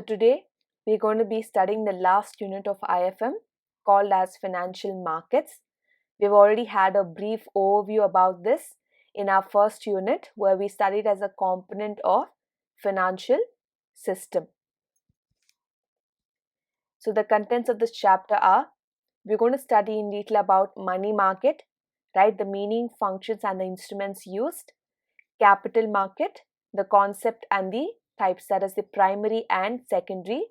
So today we're going to be studying the last unit of IFM called as financial markets. We've already had a brief overview about this in our first unit where we studied as a component of financial system. So the contents of this chapter are, we're going to study in detail about money market, right? The meaning, functions and the instruments used. Capital market, the concept and the types, that is the primary and secondary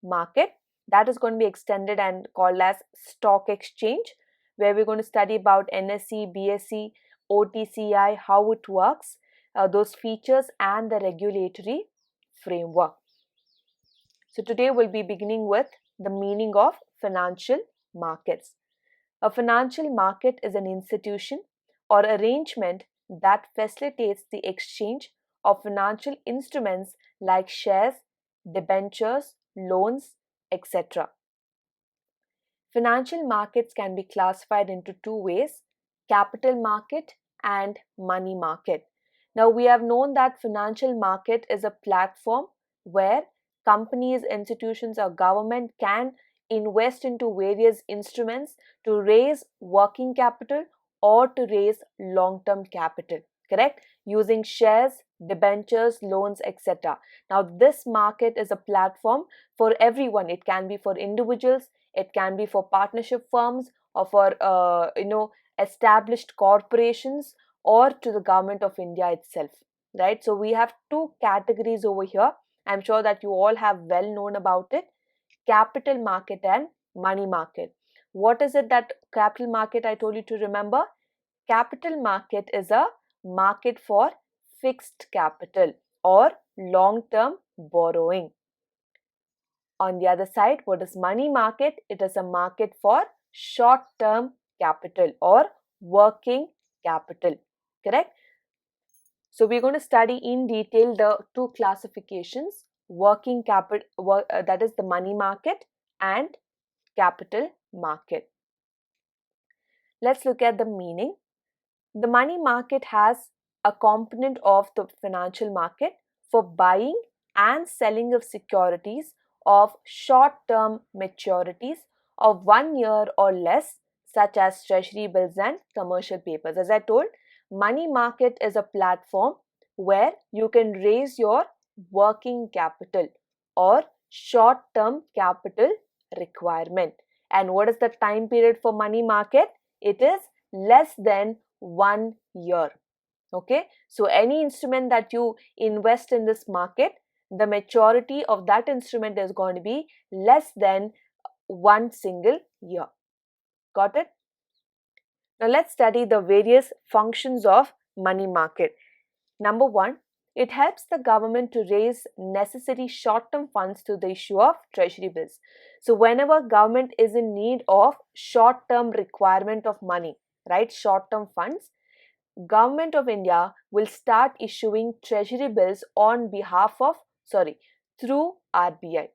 market. That is going to be extended and called as stock exchange, where we're going to study about NSE, BSE, OTCI, how it works, those features and the regulatory framework. So today we'll be beginning with the meaning of financial markets. A financial market is an institution or arrangement that facilitates the exchange of financial instruments like shares, debentures, loans, etc. Financial markets can be classified into two ways: capital market and money market. Now, we have known that financial market is a platform where companies, institutions, or government can invest into various instruments to raise working capital or to raise long-term capital, correct? Using shares, debentures, loans, etc. Now, this market is a platform for everyone. It can be for individuals, it can be for partnership firms, or for established corporations, or to the government of India itself, right? So we have two categories over here. I'm sure that you all have well known about it: capital market and money market. What is it that capital market I told you to remember? Capital market is a market for fixed capital or long-term borrowing. On the other side, what is money market? It is a market for short-term capital or working capital, correct? So we're going to study in detail the two classifications: working capital, that is the money market, and capital market. Let's look at the meaning. The money market has a component of the financial market for buying and selling of securities of short-term maturities of 1 year or less, such as treasury bills and commercial papers. As I told, money market is a platform where you can raise your working capital or short-term capital requirement. And what is the time period for money market? It is less than 1 year. Okay, so any instrument that you invest in this market, the maturity of that instrument is going to be less than 1 single year. Got it? Now let's study the various functions of money market. Number one, it helps the government to raise necessary short-term funds through the issue of treasury bills. So whenever government is in need of short-term requirement of money, right, short-term funds, Government of India will start issuing treasury bills on behalf of, through RBI.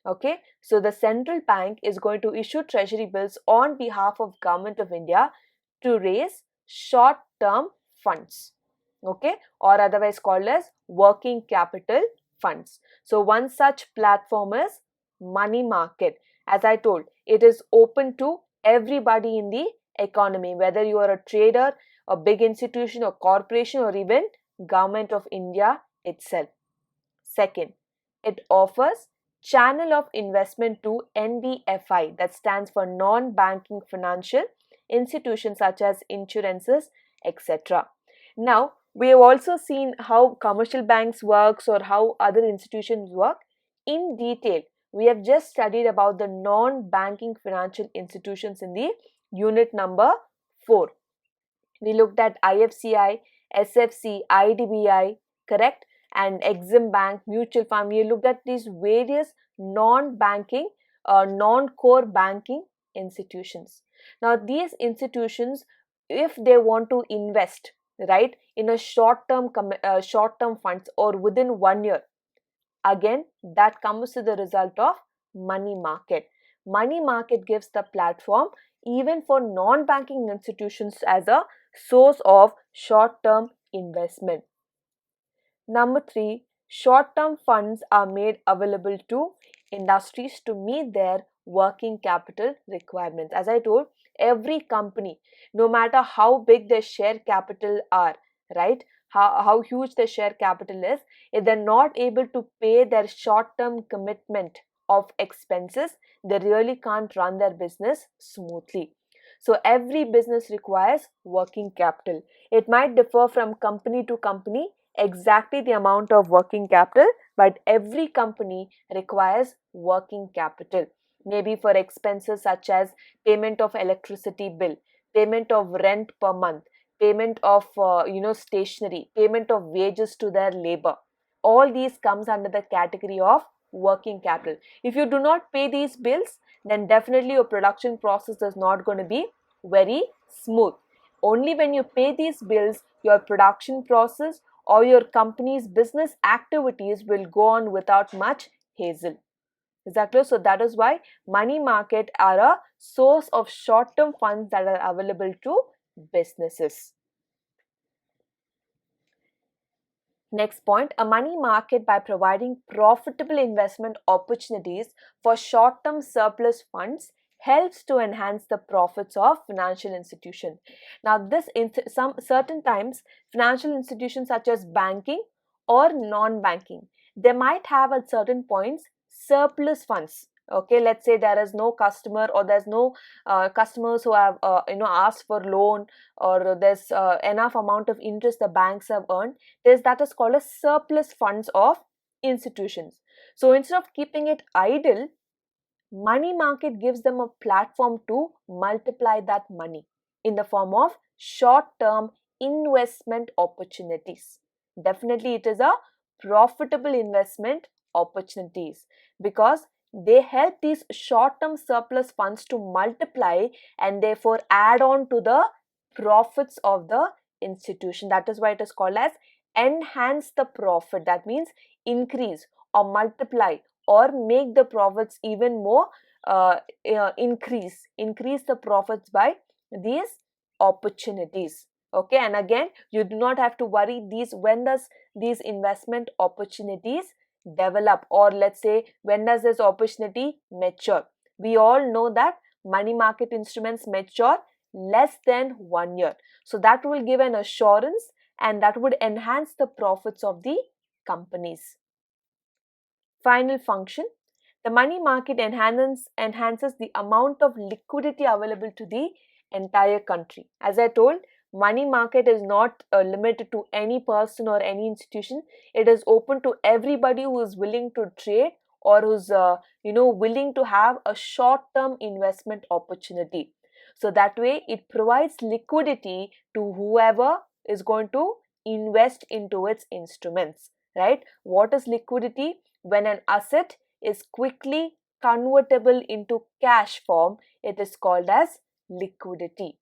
Okay, so the central bank is going to issue treasury bills on behalf of Government of India to raise short-term funds, okay, or otherwise called as working capital funds. So one such platform is money market. As I told, it is open to everybody in the economy, whether you are a trader, a big institution or corporation, or even Government of India itself. Second, it offers channel of investment to NBFI, that stands for non-banking financial institutions such as insurances, etc. Now, we have also seen how commercial banks works or how other institutions work in detail. We have just studied about the non-banking financial institutions in the unit number 4. We looked at IFCI, SFC, IDBI, correct? And Exim Bank, mutual fund. We looked at these various non-banking, non-core banking institutions. Now, these institutions, if they want to invest, right, in a short-term funds or within 1 year, again, that comes to the result of money market. Money market gives the platform even for non-banking institutions as a source of short-term investment. Number 3, short-term funds are made available to industries to meet their working capital requirements. As I told, every company, no matter how big their share capital are, right? How huge the share capital is, if they're not able to pay their short-term commitment of expenses, they really can't run their business smoothly. So every business requires working capital. It might differ from company to company exactly the amount of working capital, but every company requires working capital. Maybe for expenses such as payment of electricity bill, payment of rent per month, payment of stationery, payment of wages to their labor. All these comes under the category of working capital. If you do not pay these bills, then definitely your production process is not going to be very smooth. Only when you pay these bills, your production process or your company's business activities will go on without much hassle. Exactly. So that is why money market are a source of short-term funds that are available to businesses. Next point, a money market by providing profitable investment opportunities for short-term surplus funds helps to enhance the profits of financial institutions. Now, this in some certain times, financial institutions such as banking or non-banking, they might have at certain points surplus funds. Okay, let's say there is no customer or there's no customers who have asked for loan, or there's enough amount of interest the banks have earned. That is called as surplus funds of institutions. So instead of keeping it idle, money market gives them a platform to multiply that money in the form of short-term investment opportunities. Definitely it is a profitable investment opportunities because they help these short-term surplus funds to multiply and therefore add on to the profits of the institution. That is why it is called as enhance the profit. That means increase or multiply or make the profits even more increase the profits by these opportunities. Okay, and again, you do not have to worry these when does these investment opportunities develop, or let's say when does this opportunity mature. We all know that money market instruments mature less than 1 year, so that will give an assurance and that would enhance the profits of the companies. Final function, the money market enhances the amount of liquidity available to the entire country. As I told, money market is not limited to any person or any institution. It is open to everybody who is willing to trade or who's willing to have a short-term investment opportunity. So that way it provides liquidity to whoever is going to invest into its instruments, right? What is liquidity? When an asset is quickly convertible into cash form, it is called as liquidity.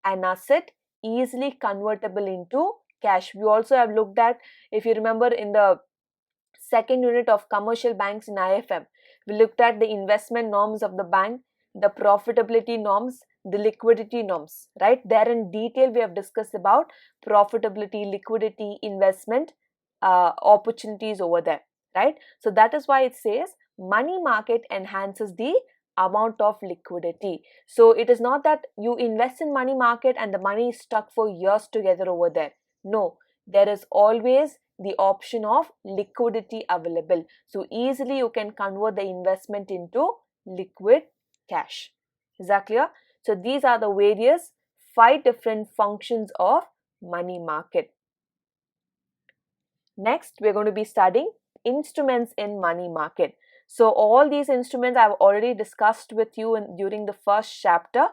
An asset easily convertible into cash. We also have looked at, if you remember, in the second unit of commercial banks in IFM, we looked at the investment norms of the bank, the profitability norms, the liquidity norms, right? There in detail we have discussed about profitability, liquidity, investment opportunities over there, right? So that is why it says money market enhances the amount of liquidity. So it is not that you invest in money market and the money is stuck for years together over there. No, there is always the option of liquidity available. So easily you can convert the investment into liquid cash. Is that clear? So these are the various 5 different functions of money market. Next, we're going to be studying instruments in money market. So all these instruments I've already discussed with you during the first chapter,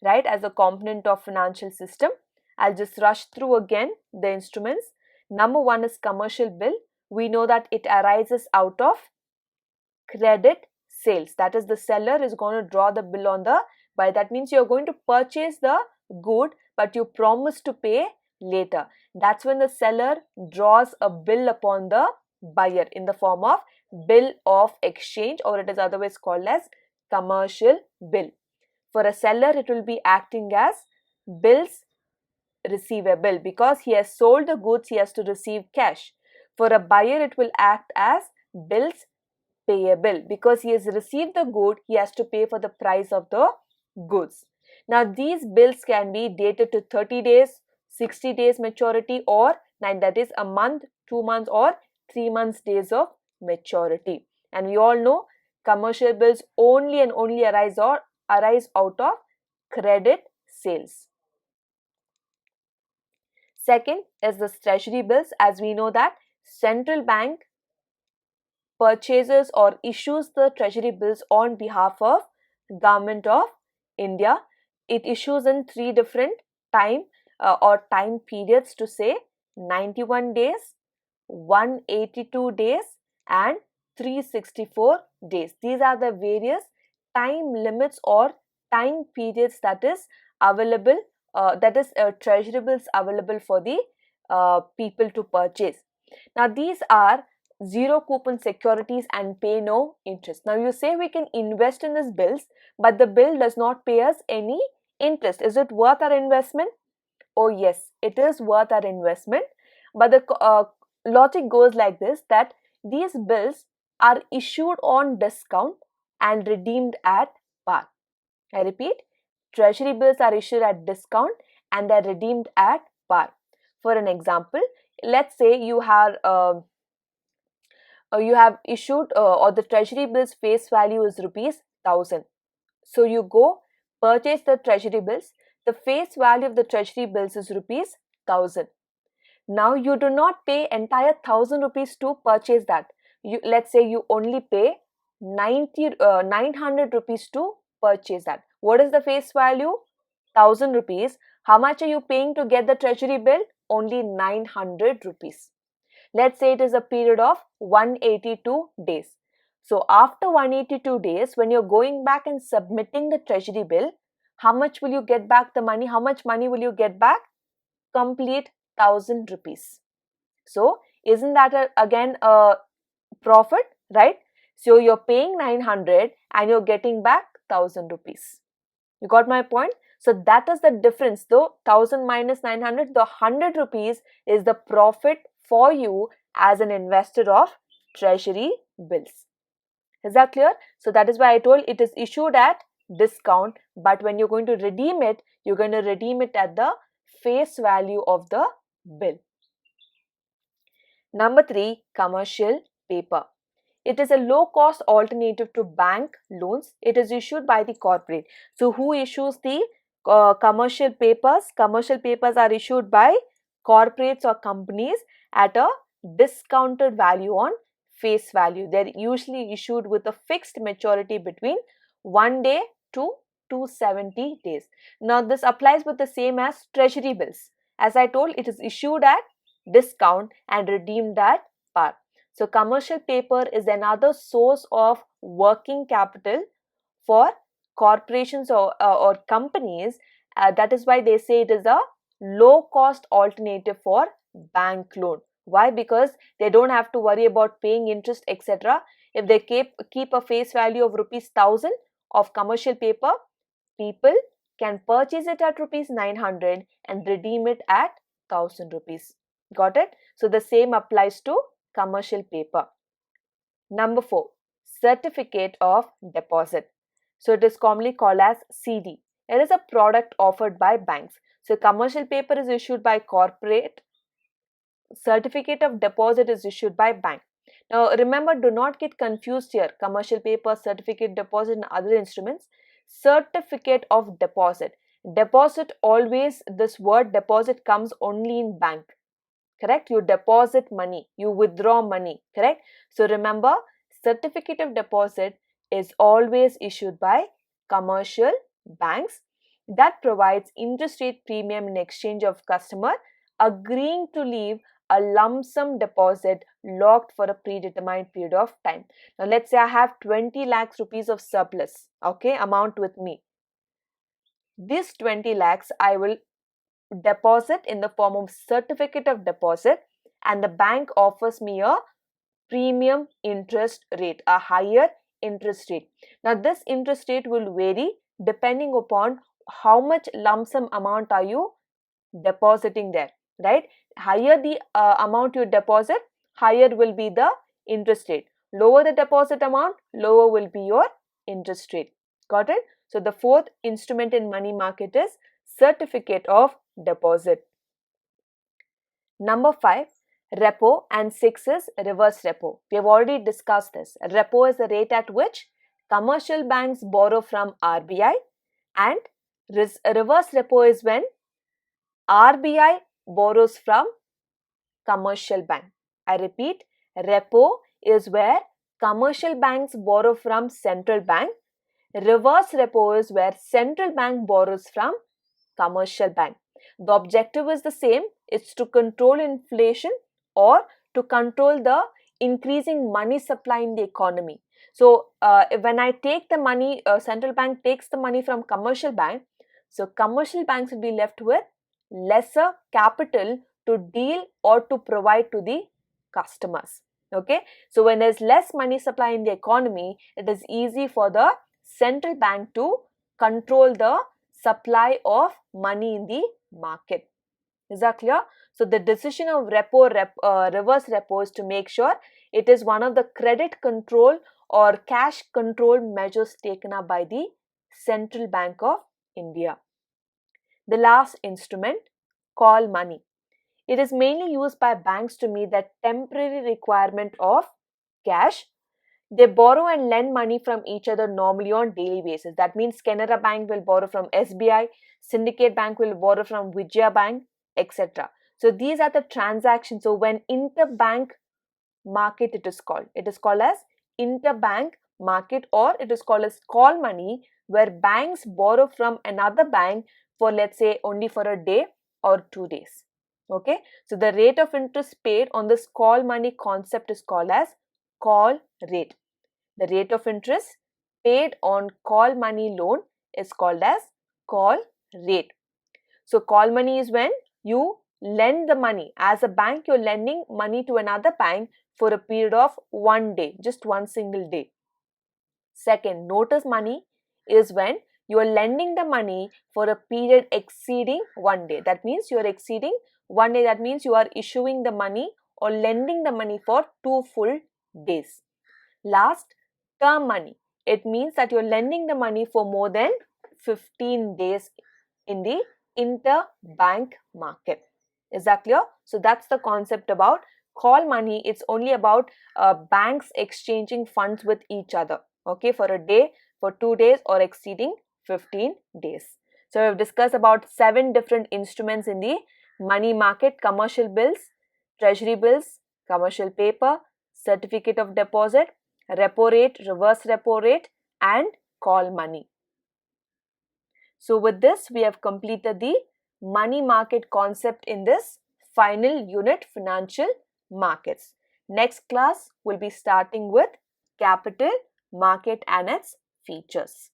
right, as a component of financial system. I'll just rush through again the instruments. Number 1 is commercial bill. We know that it arises out of credit sales. That is, the seller is going to draw the bill on the buyer. That means you're going to purchase the good, but you promise to pay later. That's when the seller draws a bill upon the buyer in the form of bill of exchange, or it is otherwise called as commercial bill. For a seller, it will be acting as bills receivable because he has sold the goods, he has to receive cash. For a buyer, it will act as bills payable because he has received the good, he has to pay for the price of the goods. Now, these bills can be dated to 30 days, 60 days maturity, or 9, that is a month, 2 months, or 3 months days of maturity. And we all know commercial bills only and only arise out of credit sales. Second is the treasury bills. As we know that central bank purchases or issues the treasury bills on behalf of government of India. It issues in 3 different time periods, to say 91 days, 182 days, and 364 days. These are the various time limits or time periods that is available, treasury bills available for the people to purchase. Now, these are zero coupon securities and pay no interest. Now, you say we can invest in these bills, but the bill does not pay us any interest. Is it worth our investment? Oh yes, it is worth our investment. But the logic goes like this, that these bills are issued on discount and redeemed at par. I repeat, treasury bills are issued at discount and they are redeemed at par. For an example, let's say you have issued or the treasury bills face value is rupees 1000. So you go purchase the treasury bills. The face value of the treasury bills is rupees 1000. Now you do not pay entire 1000 rupees to purchase that. Let's say you only pay 900 rupees to purchase that. What is the face value? 1000 rupees. How much are you paying to get the treasury bill? Only 900 rupees. Let's say it is a period of 182 days. So after 182 days, when you're going back and submitting the treasury bill, how much will you get back the money? How much money will you get back? Complete 1000 rupees. So isn't that again a profit, right? So you're paying 900 and you're getting back 1000 rupees. You got my point? So that is the difference. Though 1000 minus 900, the 100 rupees is the profit for you as an investor of treasury bills. Is that clear? So that is why I told it is issued at discount, but when you're going to redeem it, you're going to redeem it at the face value of the bill. Number 3, commercial paper. It is a low-cost alternative to bank loans. It is issued by the corporate. So who issues the commercial papers? Commercial papers are issued by corporates or companies at a discounted value on face value. They're usually issued with a fixed maturity between 1 day to 270 days. Now this applies with the same as treasury bills. As I told, it is issued at discount and redeemed at par. So commercial paper is another source of working capital for corporations or companies. That is why they say it is a low cost alternative for bank loan. Why? Because they don't have to worry about paying interest, etc. If they keep a face value of rupees 1000 of commercial paper, people can purchase it at rupees 900 and redeem it at 1000 rupees. Got it? So the same applies to commercial paper. Number 4, certificate of deposit. So it is commonly called as CD. It is a product offered by banks. So commercial paper is issued by corporate. Certificate of deposit is issued by bank. Now remember, do not get confused here. Commercial paper, certificate, deposit and other instruments. Certificate of deposit. Deposit, always this word deposit comes only in bank. Correct? You deposit money, you withdraw money, correct? So remember, certificate of deposit is always issued by commercial banks that provides interest rate premium in exchange of customer agreeing to leave a lump sum deposit locked for a predetermined period of time. Now let's say I have 20 lakhs rupees of surplus, okay, amount with me. This 20 lakhs I will deposit in the form of certificate of deposit, and the bank offers me a premium interest rate, a higher interest rate. Now this interest rate will vary depending upon how much lump sum amount are you depositing there, right? Higher the amount you deposit, higher will be the interest rate. Lower the deposit amount, lower will be your interest rate. Got it? So the fourth instrument in money market is certificate of deposit. Number 5, repo, and 6 is reverse repo. We have already discussed this. Repo is the rate at which commercial banks borrow from RBI, and reverse repo is when RBI borrows from commercial bank. I repeat, repo is where commercial banks borrow from central bank. Reverse repo is where central bank borrows from commercial bank. The objective is the same. It's to control inflation or to control the increasing money supply in the economy. So when I take the money, central bank takes the money from commercial bank. So commercial banks will be left with lesser capital to deal or to provide to the customers. Okay. So when there's less money supply in the economy, it is easy for the central bank to control the supply of money in the market. Is that clear? So the decision of reverse repo is to make sure it is one of the credit control or cash control measures taken up by the Central Bank of India. The last instrument, call money. It is mainly used by banks to meet the temporary requirement of cash. They borrow and lend money from each other normally on daily basis. That means Canara Bank will borrow from SBI, Syndicate Bank will borrow from Vijaya Bank, etc. So these are the transactions. So when interbank market it is called as interbank market, or it is called as call money, where banks borrow from another bank for, let's say, only for a day or 2 days. Okay, so the rate of interest paid on this call money concept is called as call rate. The rate of interest paid on call money loan is called as call rate. So call money is when you lend the money. As a bank, you're lending money to another bank for a period of 1 day, just one single day. Second, notice money is when you are lending the money for a period exceeding 1 day. That means you are exceeding 1 day. That means you are issuing the money or lending the money for 2 full days. Last, term money. It means that you're lending the money for more than 15 days in the interbank market. Is that clear? So that's the concept about call money. It's only about banks exchanging funds with each other. Okay, for a day, for 2 days, or exceeding 15 days. So we've discussed about 7 different instruments in the money market: commercial bills, treasury bills, commercial paper, certificate of deposit, repo rate, reverse repo rate, and call money. So with this, we have completed the money market concept in this final unit, financial markets. Next class, we'll be starting with capital market and its features.